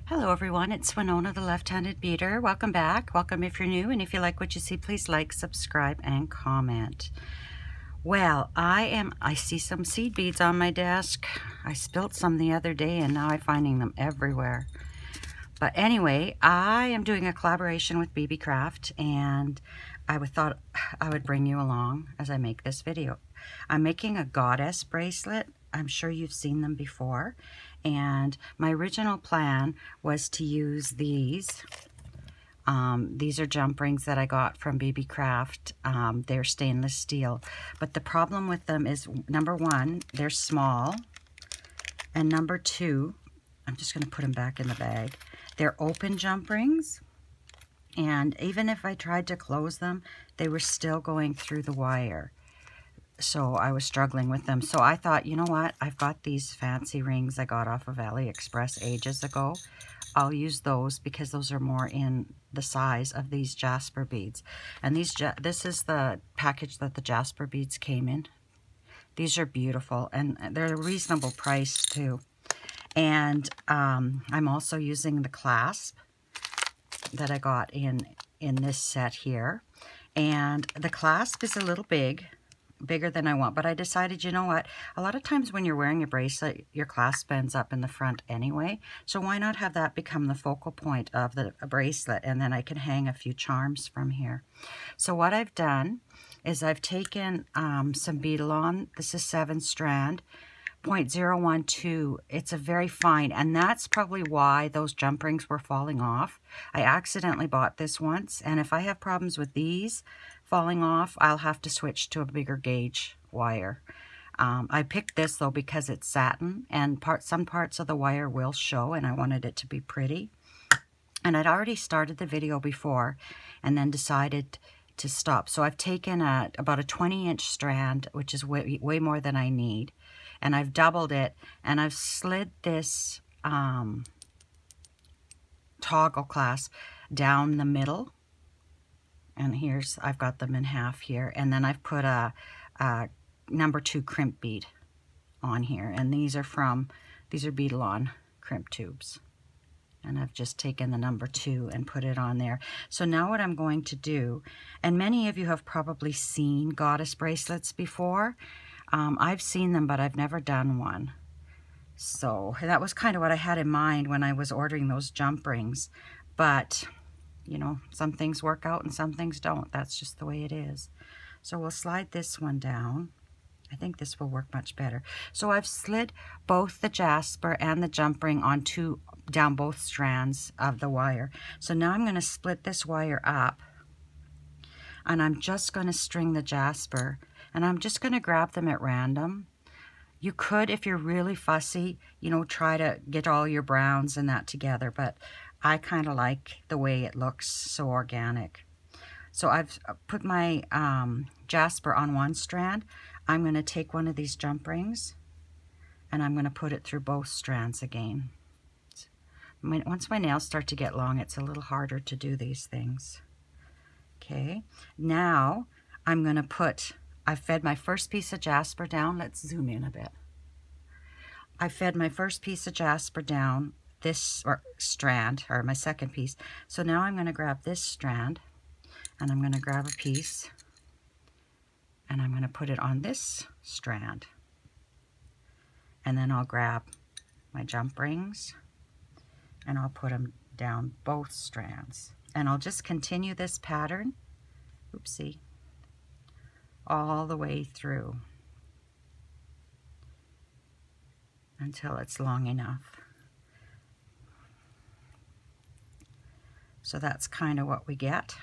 Hello everyone, it's Winona the Left-Handed Beater. Welcome back. Welcome if you're new, and if you like what you see, please like, subscribe, and comment. Well, I see some seed beads on my desk. I spilt some the other day and now I'm finding them everywhere. But anyway, I am doing a collaboration with BB Craft, and I thought I would bring you along as I make this video. I'm making a goddess bracelet. I'm sure you've seen them before. And my original plan was to use these. These are jump rings that I got from BB Craft. They're stainless steel. But the problem with them is, number one, they're small. And number two, I'm just going to put them back in the bag. They're open jump rings. And even if I tried to close them, they were still going through the wire. So I was struggling with them. So I thought, you know what? I've got these fancy rings I got off of AliExpress ages ago. I'll use those because those are more in the size of these Jasper beads. And this is the package that the Jasper beads came in. These are beautiful, and they're a reasonable price too. And I'm also using the clasp that I got in this set here. And the clasp is a little bigger than I want, but I decided, you know what, a lot of times when you're wearing a bracelet, your clasp ends up in the front anyway, so why not have that become the focal point of the bracelet, and then I can hang a few charms from here. So what I've done is I've taken some Beadalon. This is 7 strand, 0.012. It's a very fine, and that's probably why those jump rings were falling off. I accidentally bought this once, and if I have problems with these falling off, I'll have to switch to a bigger gauge wire. I picked this though because it's satin, and some parts of the wire will show, and I wanted it to be pretty. And I'd already started the video before and then decided to stop. So I've taken about a 20-inch strand, which is way more than I need, and I've doubled it, and I've slid this toggle clasp down the middle. And I've got them in half here, and then I've put a number 2 crimp bead on here, and these are Beadalon crimp tubes, and I've just taken the number 2 and put it on there. So now what I'm going to do, and many of you have probably seen goddess bracelets before. I've seen them, but I've never done one. So that was kind of what I had in mind when I was ordering those jump rings, but you know, some things work out and some things don't. That's just the way it is. So we'll slide this one down. I think this will work much better. So I've slid both the Jasper and the jump ring down both strands of the wire. So now I'm going to split this wire up, and I'm just going to string the Jasper, and I'm just going to grab them at random. You could, if you're really fussy, you know, try to get all your browns and that together, but I kind of like the way it looks, so organic. So I've put my Jasper on one strand. I'm going to take one of these jump rings, and I'm going to put it through both strands again. Once my nails start to get long, it's a little harder to do these things. Okay, now I'm going to I fed my first piece of Jasper down. Let's zoom in a bit. I fed my first piece of Jasper down this strand, or my second piece. So now I'm going to grab this strand, and I'm going to grab a piece, and I'm going to put it on this strand, and then I'll grab my jump rings, and I'll put them down both strands, and I'll just continue this pattern, oopsie, all the way through until it's long enough. So that's kind of what we get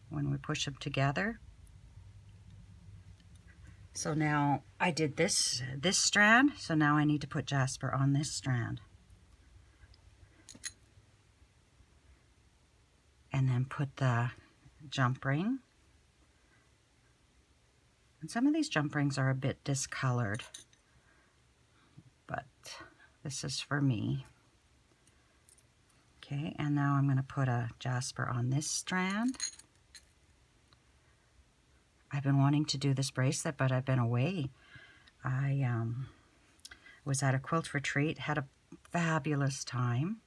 when we push them together. So now I did this strand, so now I need to put Jasper on this strand. And then put the jump ring. And some of these jump rings are a bit discolored, but this is for me. Okay, and now I'm going to put a Jasper on this strand. I've been wanting to do this bracelet, but I've been away. I was at a quilt retreat, had a fabulous time.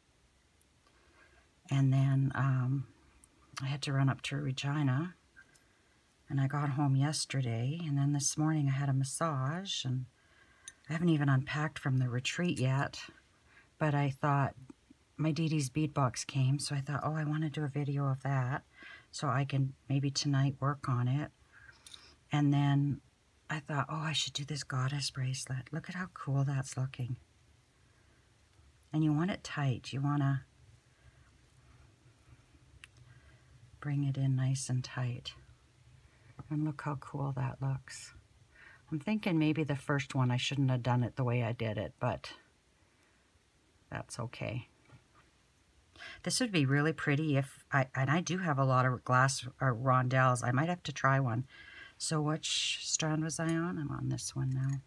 And then I had to run up to Regina, and I got home yesterday, and then this morning I had a massage, and I haven't even unpacked from the retreat yet, but I thought my Dee Dee's bead box came, so I thought, oh, I want to do a video of that so I can maybe tonight work on it. And then I thought, oh, I should do this goddess bracelet. Look at how cool that's looking. And you want it tight. You want to bring it in nice and tight. And look how cool that looks. I'm thinking maybe the first one I shouldn't have done it the way I did it, but that's okay. This would be really pretty if and I do have a lot of glass rondelles. I might have to try one. So which strand was I on? I'm on this one now.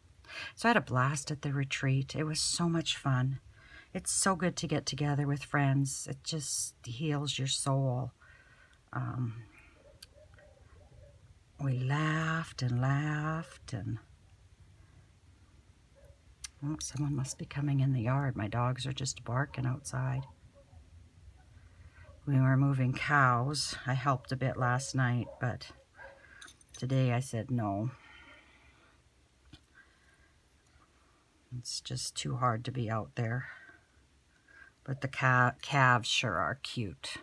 So I had a blast at the retreat. It was so much fun. It's so good to get together with friends. It just heals your soul. We laughed and laughed, and oh, someone must be coming in the yard. My dogs are just barking outside. We were moving cows. I helped a bit last night, but today I said no. It's just too hard to be out there. But the calves sure are cute.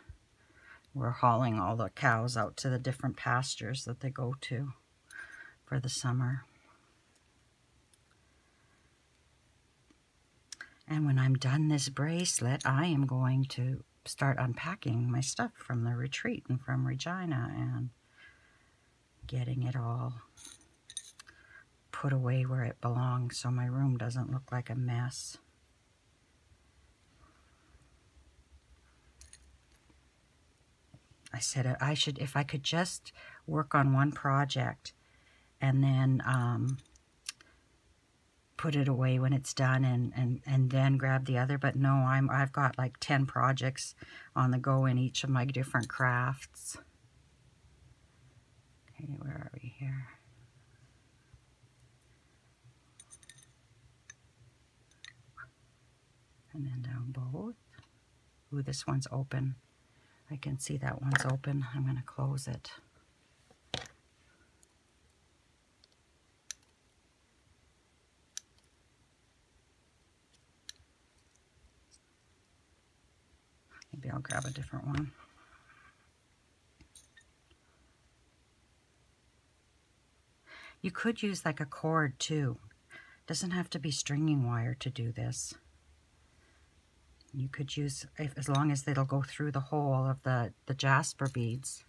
We're hauling all the cows out to the different pastures that they go to for the summer. And when I'm done this bracelet, I am going to start unpacking my stuff from the retreat and from Regina and getting it all put away where it belongs so my room doesn't look like a mess. I said I should, if I could just work on one project and then put it away when it's done and then grab the other, but no, I've got like 10 projects on the go in each of my different crafts. Okay, where are we here? And then down both. Ooh, this one's open. I can see that one's open. I'm going to close it. Maybe I'll grab a different one. You could use like a cord too. Doesn't have to be stringing wire to do this. You could use, as long as it'll go through the hole of the jasper beads.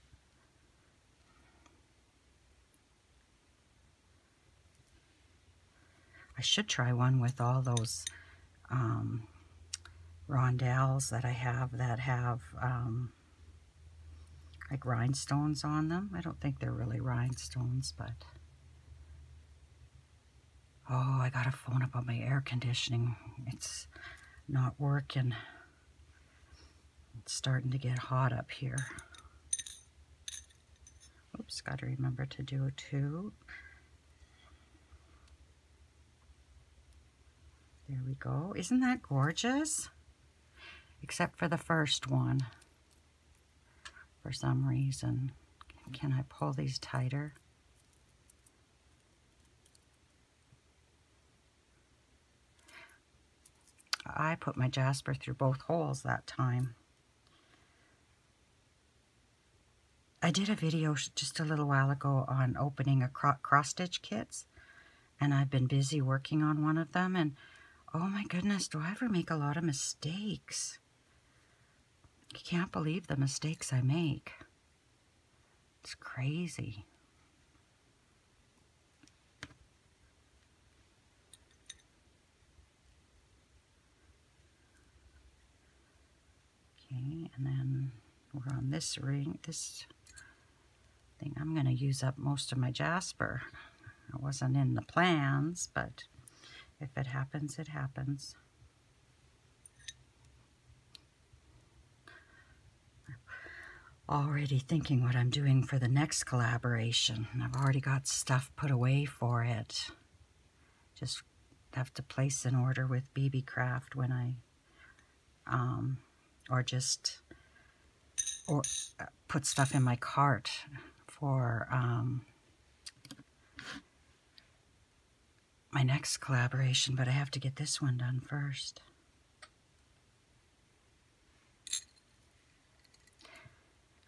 I should try one with all those rondelles that I have that have like rhinestones on them. I don't think they're really rhinestones, but... Oh, I gotta phone about my air conditioning. It's not working. It's starting to get hot up here. Oops, gotta remember to do it too. There we go. Isn't that gorgeous? Except for the first one. For some reason. Can I pull these tighter? I put my jasper through both holes that time. I did a video just a little while ago on opening a cross-stitch kits, and I've been busy working on one of them, and oh my goodness, do I ever make a lot of mistakes? I can't believe the mistakes I make. It's crazy. Okay, and then we're on this ring, this thing. I'm going to use up most of my jasper. It wasn't in the plans, but if it happens, it happens. Already thinking what I'm doing for the next collaboration. I've already got stuff put away for it. Just have to place an order with BB Craft when I, or just or put stuff in my cart for my next collaboration, but I have to get this one done first.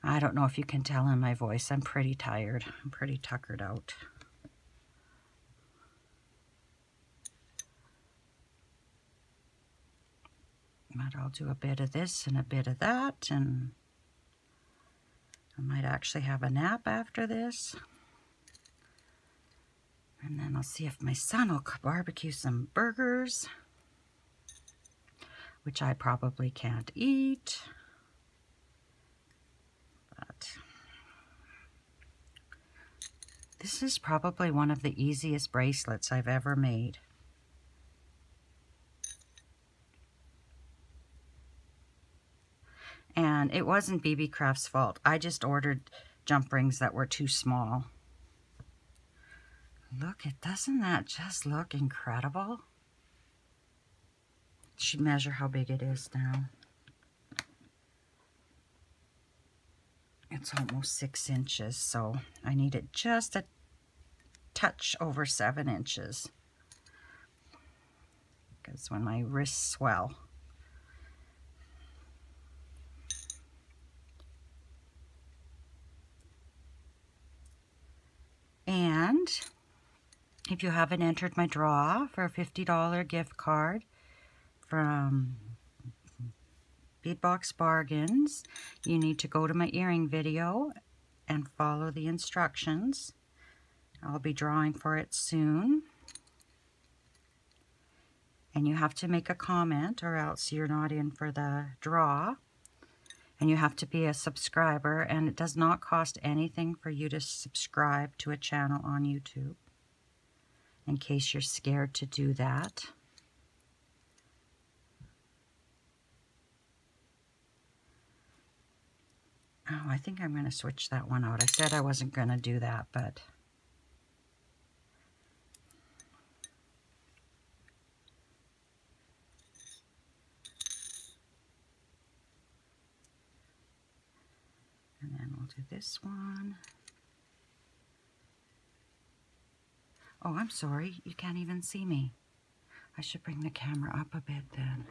I don't know if you can tell in my voice, I'm pretty tired. I'm pretty tuckered out. But I'll do a bit of this and a bit of that, and I might actually have a nap after this. And then I'll see if my son will barbecue some burgers, which I probably can't eat. But this is probably one of the easiest bracelets I've ever made. And it wasn't BB Craft's fault. I just ordered jump rings that were too small. Look, doesn't that just look incredible? Should measure how big it is now. It's almost 6 inches, so I need it just a touch over 7 inches. Because when my wrists swell. And if you haven't entered my draw for a $50 gift card from Beadbox Bargains, you need to go to my earring video and follow the instructions. I'll be drawing for it soon. And you have to make a comment or else you're not in for the draw. And you have to be a subscriber, and it does not cost anything for you to subscribe to a channel on YouTube, in case you're scared to do that. Oh, I think I'm going to switch that one out. I said I wasn't going to do that, but... And then we'll do this one. Oh, I'm sorry. You can't even see me. I should bring the camera up a bit then.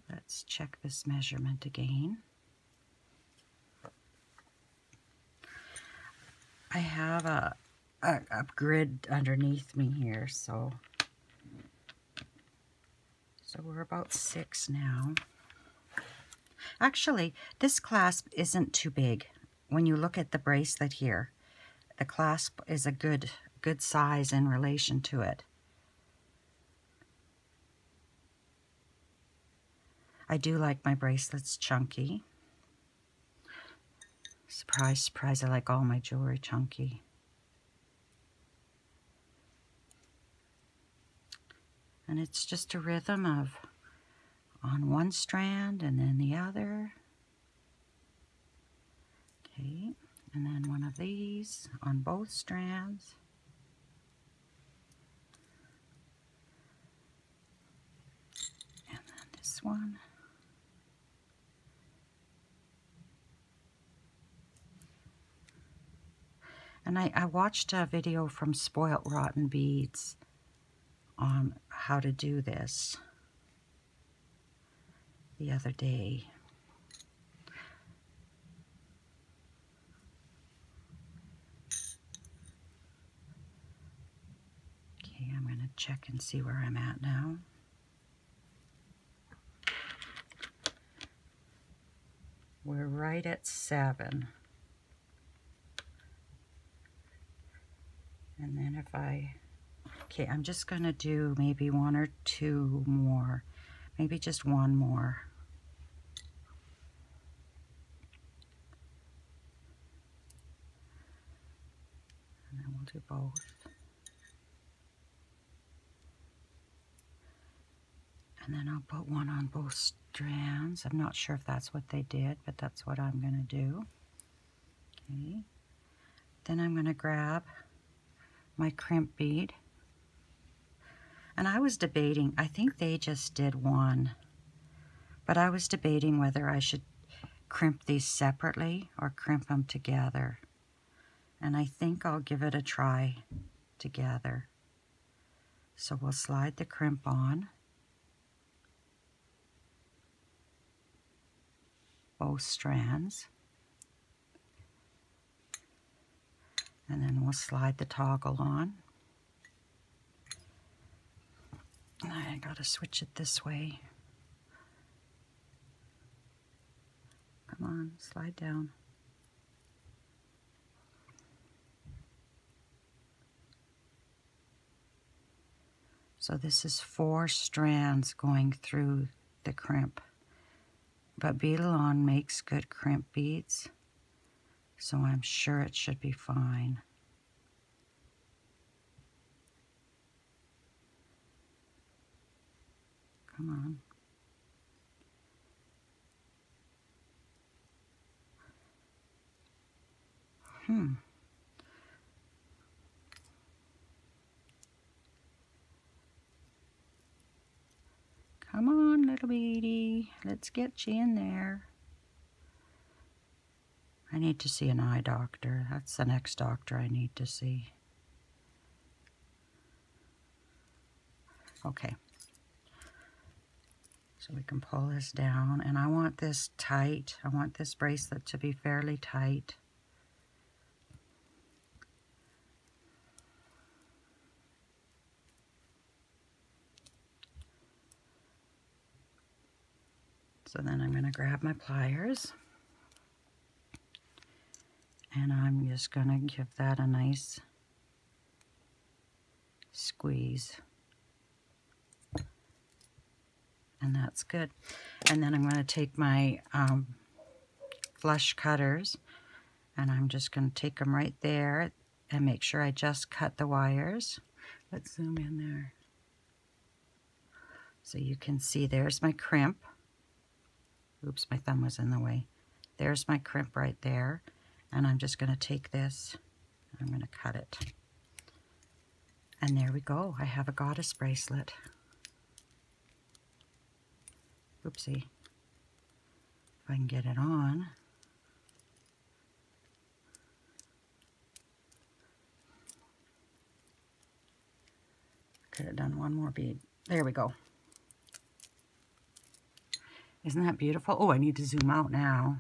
Let's check this measurement again. I have a grid underneath me here, so we're about 6 now. Actually, this clasp isn't too big. When you look at the bracelet here, the clasp is a good size in relation to it. I do like my bracelets chunky. Surprise, surprise, I like all my jewelry chunky. And it's just a rhythm of on one strand and then the other. Okay, and then one of these on both strands. And then this one. And I watched a video from Spoilt Rotten Beads on how to do this the other day. Okay, I'm going to check and see where I'm at now. We're right at 7. And then if okay, I'm just going to do maybe 1 or 2 more. Maybe just 1 more. And then we'll do both. And then I'll put 1 on both strands. I'm not sure if that's what they did, but that's what I'm going to do. Okay. Then I'm going to grab my crimp bead. And I was debating, I think they just did one, but I was debating whether I should crimp these separately or crimp them together. And I think I'll give it a try together. So we'll slide the crimp on, both strands, and then we'll slide the toggle on. I gotta switch it this way. Come on, slide down. So this is 4 strands going through the crimp. But Beadalon makes good crimp beads, so I'm sure it should be fine. Come on. Come on, little beady. Let's get you in there. I need to see an eye doctor. That's the next doctor I need to see. Okay. So we can pull this down, and I want this tight. I want this bracelet to be fairly tight. So then I'm going to grab my pliers, and I'm just going to give that a nice squeeze. And that's good. And then I'm going to take my flush cutters, and I'm just going to take them right there and make sure I just cut the wires. Let's zoom in there. So you can see there's my crimp. Oops, my thumb was in the way. There's my crimp right there. And I'm just going to take this, and I'm going to cut it. And there we go. I have a goddess bracelet. Oopsie. If I can get it on. Could have done one more bead. There we go. Isn't that beautiful? Oh, I need to zoom out now.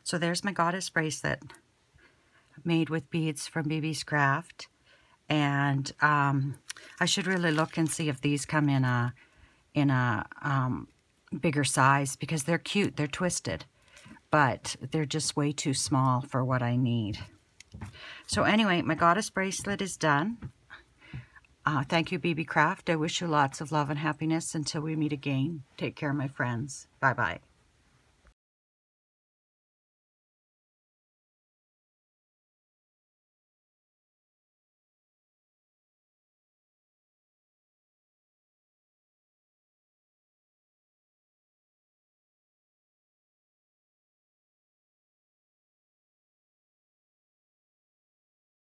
So there's my goddess bracelet made with beads from BB's Craft. And I should really look and see if these come in a bigger size, because they're cute. They're twisted, but they're just way too small for what I need. So anyway, my goddess bracelet is done. Thank you, BB Craft. I wish you lots of love and happiness until we meet again. Take care, my friends. Bye-bye.